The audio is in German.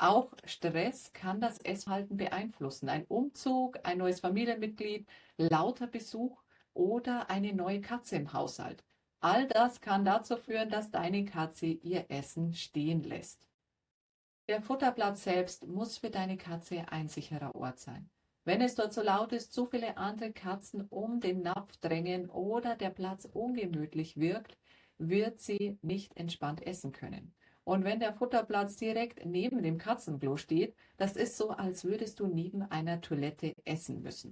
Auch Stress kann das Essverhalten beeinflussen. Ein Umzug, ein neues Familienmitglied, lauter Besuch oder eine neue Katze im Haushalt. All das kann dazu führen, dass deine Katze ihr Essen stehen lässt. Der Futterplatz selbst muss für deine Katze ein sicherer Ort sein. Wenn es dort so laut ist, zu viele andere Katzen um den Napf drängen oder der Platz ungemütlich wirkt, wird sie nicht entspannt essen können. Und wenn der Futterplatz direkt neben dem Katzenklo steht, das ist so, als würdest du neben einer Toilette essen müssen.